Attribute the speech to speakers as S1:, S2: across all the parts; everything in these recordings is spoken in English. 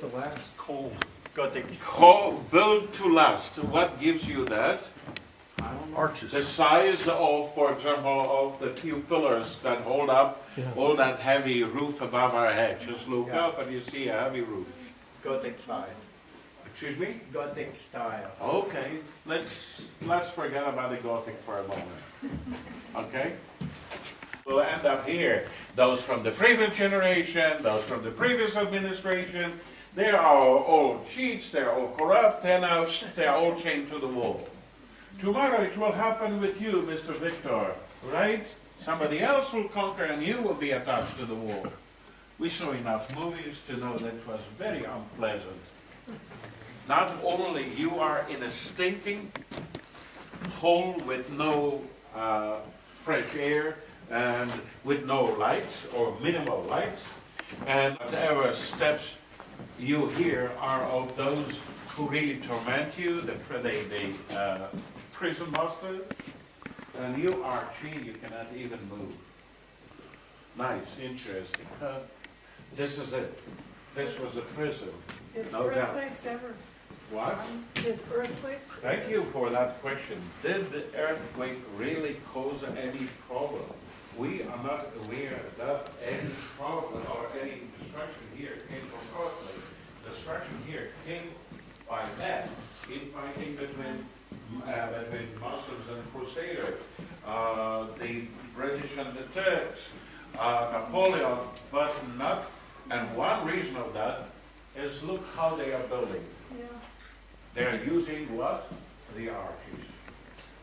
S1: The last
S2: Cold.
S1: Gothic
S3: Built to last. What gives you that?
S2: Arches.
S3: The size of, for example, of the few pillars that hold up all that heavy roof above our head. Just look up and you see a heavy roof.
S1: Gothic style.
S3: Excuse me?
S1: Gothic style.
S3: Okay, let's forget about the Gothic for a moment. Okay? We'll end up here. Those from the previous generation, those from the previous administration, they are all cheats, they're all corrupt, they're all chained to the wall. Tomorrow it will happen with you, Mr. Victor, right? Somebody else will conquer and you will be attached to the wall. We saw enough movies to know that it was very unpleasant. Not only you are in a stinking hole with no fresh air and with no lights or minimal lights, and whatever steps you hear are of those who really torment you, the prison masters, and you are chained, you cannot even move. Nice, interesting. This is it. This was a prison.
S4: Did
S3: No doubt.
S4: earthquakes ever?
S3: What?
S4: Did earthquakes?
S3: Thank you for that question. Did the earthquake really cause any problem? We are not aware that any problem or any destruction here came from earthquake. Destruction here came by that infighting between Muslims and Crusaders, the British and the Turks, Napoleon, but not. And one reason of that is look how they are building.
S4: Yeah.
S3: They're using what? The arches.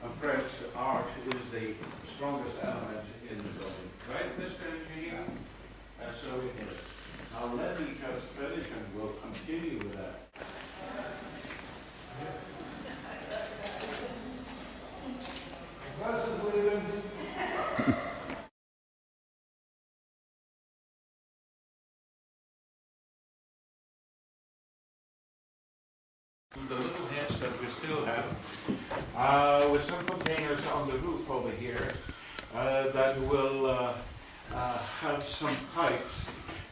S3: And friends, arch is the strongest element in the building. Right, Mr. Engineer? And so it is. Now let me just finish and we'll continue with that. Bus is leaving. The little hedge that we still have, with some containers on the roof over here, that will have some pipes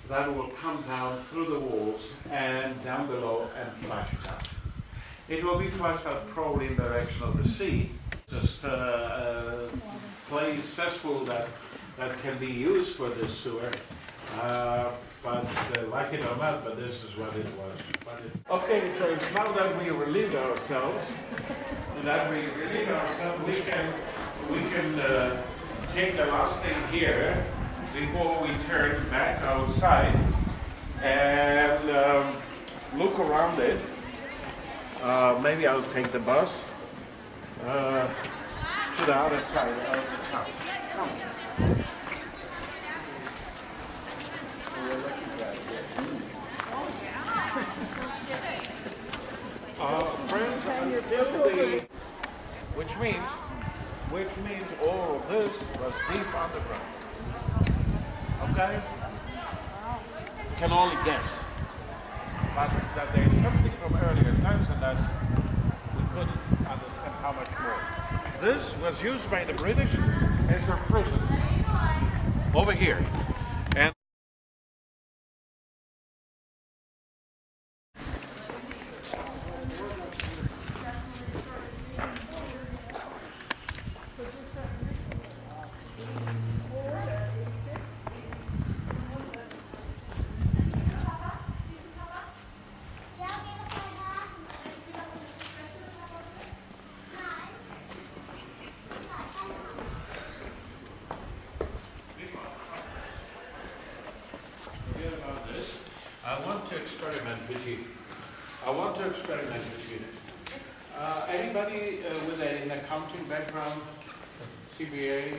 S3: that will come down through the walls and down below and flush it out. It will be flushed out probably in the direction of the sea. Just a clay cesspool that can be used for this sewer. But like it or not, but this is what it was. Okay, so now that we relieved ourselves, we can take the last thing here before we turn back outside and look around it. Maybe I'll take the bus to the other side of the town. Come. Friends, until the, which means all of this was deep underground. Okay? Can only guess. But that there's something from earlier times and that we couldn't understand how much more. This was used by the British as their prison. Over here. And I want to experiment with you. Anybody with an accounting background, CBA?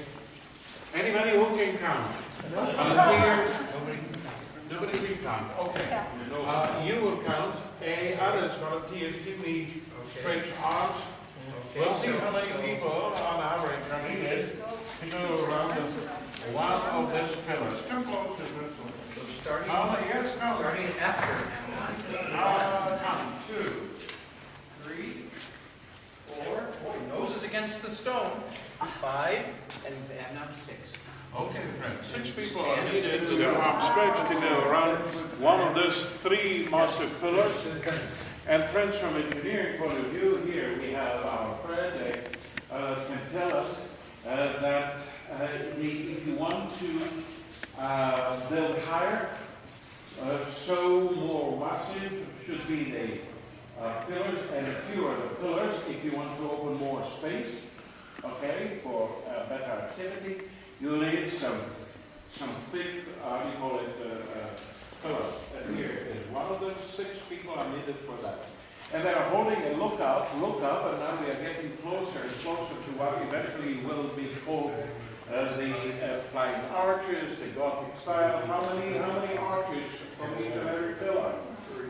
S3: Anybody who can count? Volunteers? Nobody can count. Okay. You will count. Others, volunteers, give me straight arms. We'll see how many people on average are needed to go around one of these pillars. Come close to this one.
S5: Starting after.
S3: Count. 2,
S5: 3, 4. Nose is against the stone. 5, and now 6.
S3: Okay, friends. 6 people are needed to the arm stretch to go around one of those 3 massive pillars. And friends, from an engineering point of view, here we have our friend can tell us that if you want to build higher, so more massive should be the pillars, and fewer the pillars if you want to open more space, okay, for better activity. You need some thick, you call it, pillars. And here is one of the 6 people are needed for that. And they're holding a look up, and now we are getting closer and closer to what eventually will be called the flying arches, the Gothic style. How many arches from each and every pillar?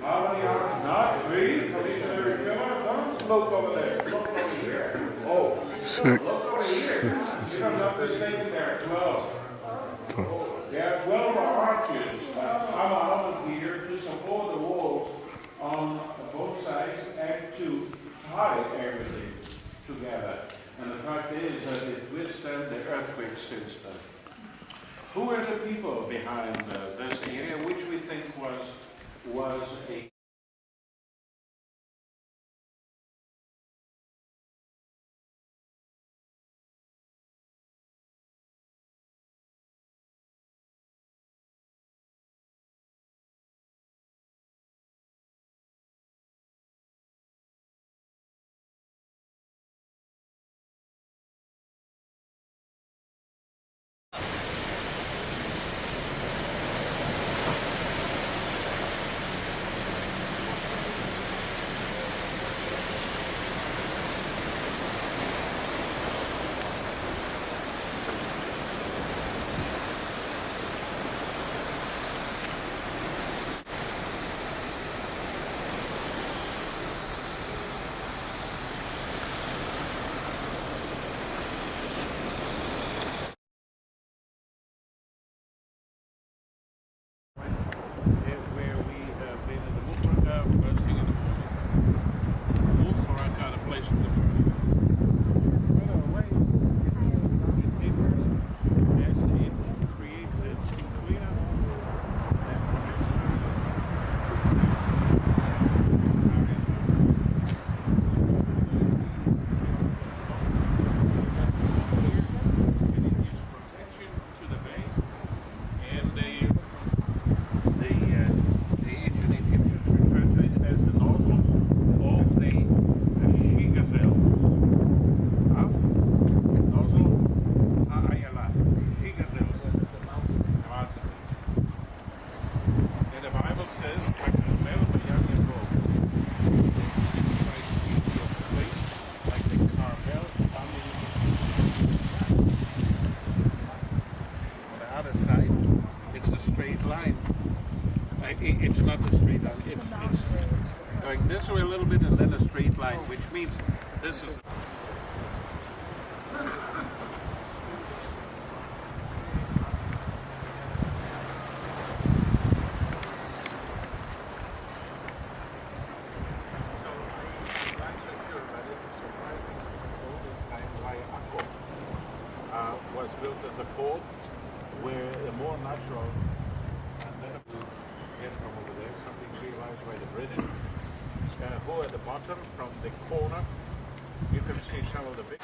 S3: How many arches? Not 3 from each and every pillar. Don't look over there. Look over here. Oh, look over here. You don't have to stay there. 12. There are 12 arches that come out here to support the walls on both sides and to tie everything together. And the fact is that it withstood the earthquake since then. Who are the people behind this area, which we think was a is where we have been in the Mufraka first thing in the morning. Mufraka, the place of the morning. Right away, it differs as it creates this clear it's not a straight line. It's going this way a little bit and then a straight line, which means this is. Was built as a port where a more natural from over there, something realized by the British, who at the bottom from the corner, you can see some of the big